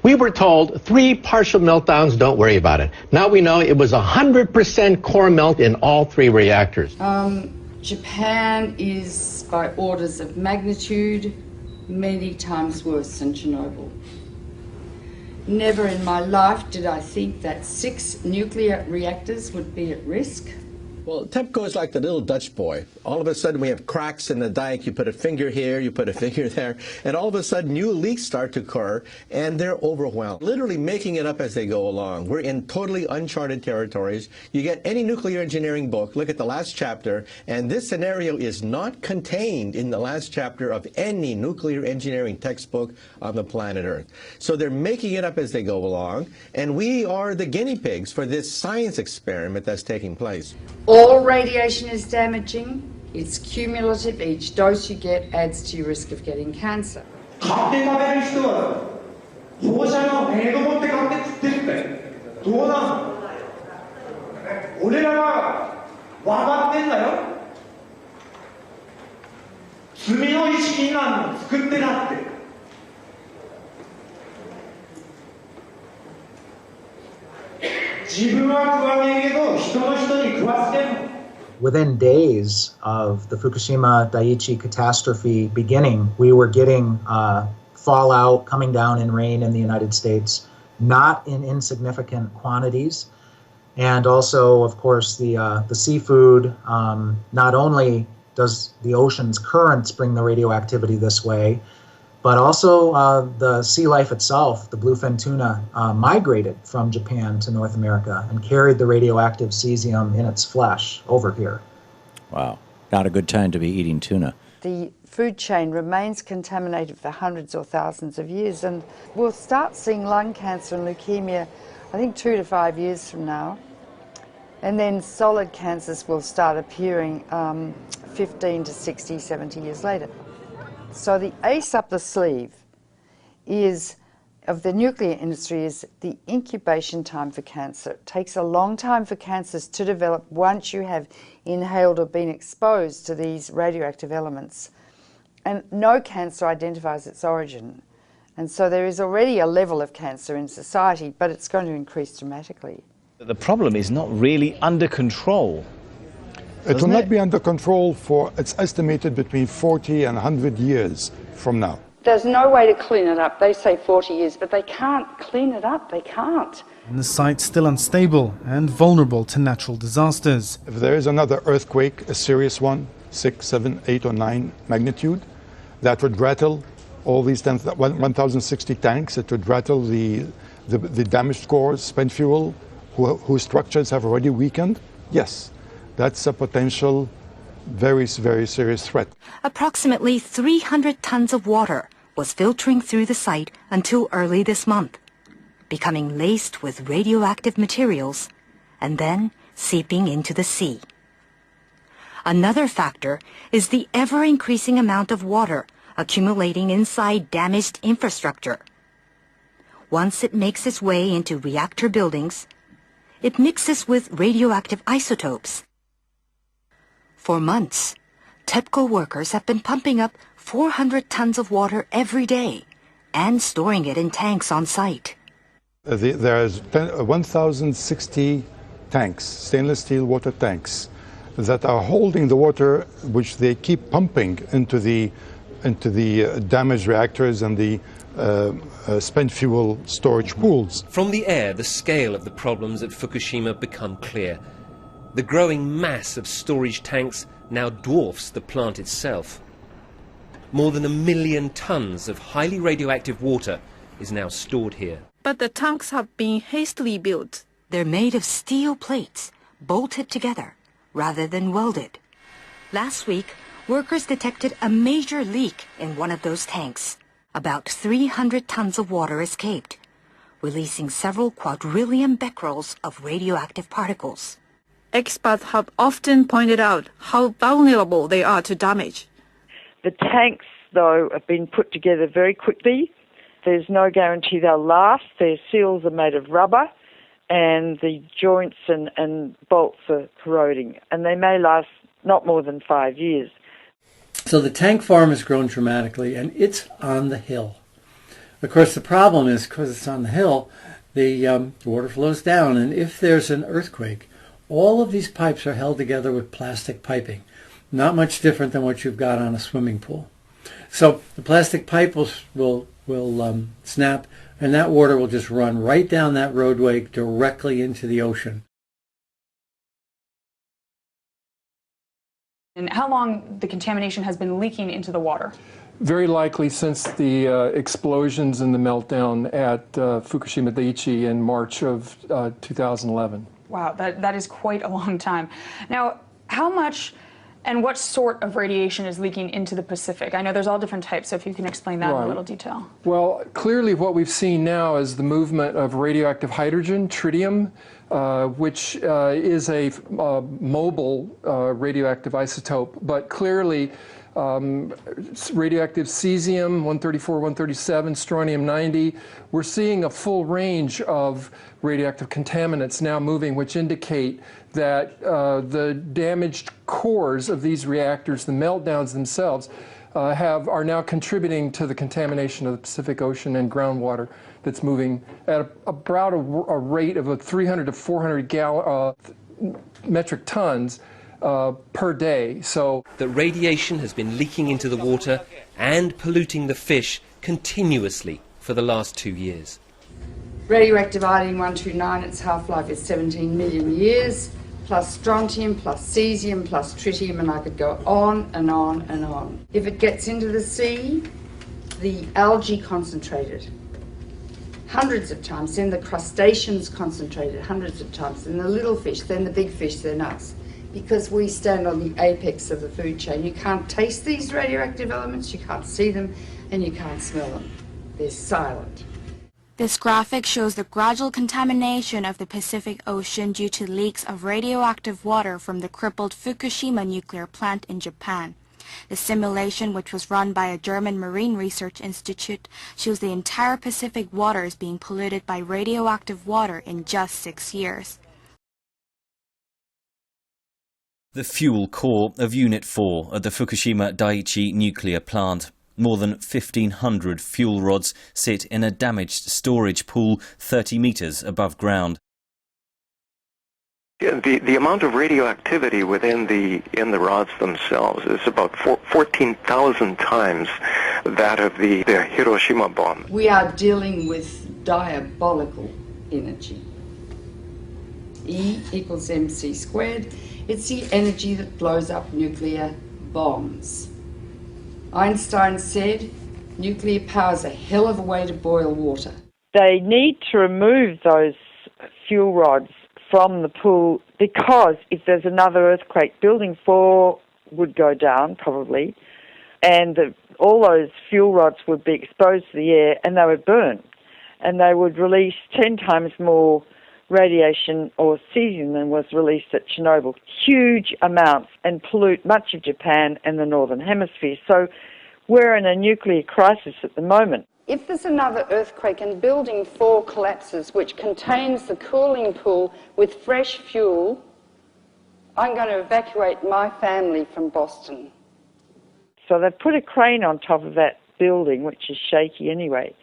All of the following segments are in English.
We were told 3 partial meltdowns, don't worry about it. Now we know it was 100% core melt in all 3 reactors. Japan is, by orders of magnitude, many times worse than Chernobyl. Never in my life did I think that 6 nuclear reactors would be at risk. Well, TEPCO is like the little Dutch boy. All of a sudden we have cracks in the dike. You put a finger here, you put a finger there, and all of a sudden new leaks start to occur, and they're overwhelmed, literally making it up as they go along. We're in totally uncharted territories. You get any nuclear engineering book, look at the last chapter, and this scenario is not contained in the last chapter of any nuclear engineering textbook on the planet Earth. So they're making it up as they go along, and we are the guinea pigs for this science experiment that's taking place. All radiation is damaging. It's cumulative. Each dose you get adds to your risk of getting cancer. Within days of the Fukushima Daiichi catastrophe beginning, we were getting fallout coming down in rain in the United States, not in insignificant quantities. And also, of course, the seafood, not only does the ocean's currents bring the radioactivity this way, but also the sea life itself, the bluefin tuna, migrated from Japan to North America and carried the radioactive cesium in its flesh over here. Wow, not a good time to be eating tuna. The food chain remains contaminated for hundreds or thousands of years, and we'll start seeing lung cancer and leukemia, I think 2 to 5 years from now. And then solid cancers will start appearing 15 to 60, 70 years later. So the ace up the sleeve of the nuclear industry is the incubation time for cancer. It takes a long time for cancers to develop once you have inhaled or been exposed to these radioactive elements. And no cancer identifies its origin. And so there is already a level of cancer in society, but it's going to increase dramatically. The problem is not really under control. It will not be under control for, it's estimated, between 40 and 100 years from now. There's no way to clean it up. They say 40 years, but they can't clean it up. They can't. And the site's still unstable and vulnerable to natural disasters. If there is another earthquake, a serious one, 6, 7, 8 or 9 magnitude, that would rattle all these 1,060 tanks. It would rattle the damaged cores, spent fuel, whose structures have already weakened. Yes. That's a potential very, very serious threat. Approximately 300 tons of water was filtering through the site until early this month, becoming laced with radioactive materials and then seeping into the sea. Another factor is the ever-increasing amount of water accumulating inside damaged infrastructure. Once it makes its way into reactor buildings, it mixes with radioactive isotopes. For months, TEPCO workers have been pumping up 400 tons of water every day and storing it in tanks on site. There's 1,060 tanks, stainless steel water tanks, that are holding the water which they keep pumping into the damaged reactors and the spent fuel storage pools. From the air, the scale of the problems at Fukushima become clear. The growing mass of storage tanks now dwarfs the plant itself. More than 1 million tons of highly radioactive water is now stored here. But the tanks have been hastily built. They're made of steel plates, bolted together, rather than welded. Last week, workers detected a major leak in one of those tanks. About 300 tons of water escaped, releasing several quadrillion becquerels of radioactive particles. Experts have often pointed out how vulnerable they are to damage. The tanks, though, have been put together very quickly. There's no guarantee they'll last. Their seals are made of rubber, and the joints and bolts are corroding, and they may last not more than 5 years. So the tank farm has grown dramatically, and it's on the hill. Of course, the problem is because it's on the hill, the water flows down, and if there's an earthquake, all of these pipes are held together with plastic piping, not much different than what you've got on a swimming pool. So the plastic pipe will snap, and that water will just run right down that roadway directly into the ocean. And how long the contamination has been leaking into the water? Very likely since the explosions and the meltdown at Fukushima Daiichi in March of 2011. Wow, that is quite a long time. Now, how much and what sort of radiation is leaking into the Pacific? I know there's all different types, so if you can explain that in a little detail. Well, clearly what we've seen now is the movement of radioactive hydrogen, tritium, which is a mobile radioactive isotope, but clearly radioactive cesium, 134, 137, strontium-90. We're seeing a full range of radioactive contaminants now moving, which indicate that the damaged cores of these reactors, the meltdowns themselves, are now contributing to the contamination of the Pacific Ocean and groundwater that's moving at about a rate of 300 to 400 metric tons per day. So that radiation has been leaking into the water and polluting the fish continuously for the last 2 years. Radioactive iodine-129, its half-life is 17 million years, plus strontium, plus cesium, plus tritium, and I could go on and on and on. If it gets into the sea, the algae concentrated hundreds of times, then the crustaceans concentrated hundreds of times, then the little fish, then the big fish, then us. Because we stand on the apex of the food chain. You can't taste these radioactive elements, you can't see them, and you can't smell them. They're silent. This graphic shows the gradual contamination of the Pacific Ocean due to leaks of radioactive water from the crippled Fukushima nuclear plant in Japan. The simulation, which was run by a German marine research institute, shows the entire Pacific waters being polluted by radioactive water in just 6 years. The fuel core of Unit 4 at the Fukushima Daiichi nuclear plant. More than 1,500 fuel rods sit in a damaged storage pool 30 meters above ground. Yeah, the amount of radioactivity in the rods themselves is about 14,000 times that of the Hiroshima bomb. We are dealing with diabolical energy. E equals mc squared. It's the energy that blows up nuclear bombs. Einstein said, nuclear power is a hell of a way to boil water. They need to remove those fuel rods from the pool because if there's another earthquake, Building 4 would go down probably, and all those fuel rods would be exposed to the air and they would burn. And they would release 10 times more radiation or cesium than was released at Chernobyl, huge amounts, and pollute much of Japan and the Northern Hemisphere. So we're in a nuclear crisis at the moment. If there's another earthquake and Building 4 collapses, which contains the cooling pool with fresh fuel, I'm going to evacuate my family from Boston. So they've put a crane on top of that building, which is shaky anyway,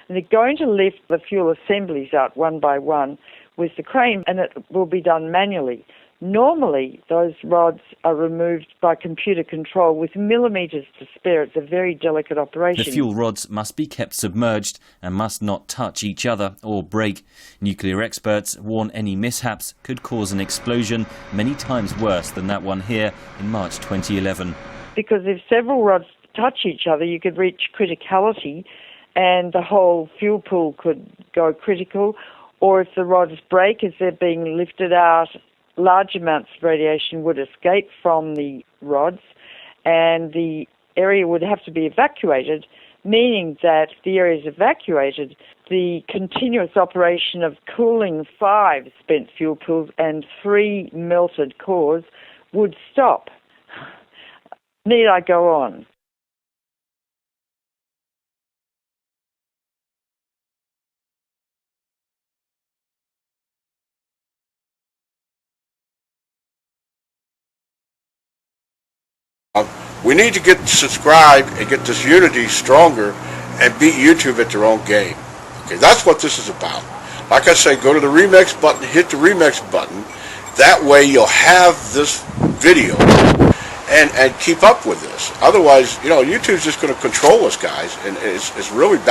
and they're going to lift the fuel assemblies out one by one with the crane, and it will be done manually. Normally, those rods are removed by computer control with millimetres to spare. It's a very delicate operation. The fuel rods must be kept submerged and must not touch each other or break. Nuclear experts warn any mishaps could cause an explosion many times worse than that one here in March 2011. Because if several rods touch each other, you could reach criticality and the whole fuel pool could go critical. Or if the rods break as they're being lifted out, large amounts of radiation would escape from the rods and the area would have to be evacuated, meaning that if the area is evacuated, the continuous operation of cooling 5 spent fuel pools and 3 melted cores would stop. Need I go on? We need to get subscribed and get this unity stronger and beat YouTube at their own game. Okay, that's what this is about. Like I say, go to the remix button, hit the remix button. That way you'll have this video and keep up with this. Otherwise, you know, YouTube's just going to control us, guys, and it's really bad.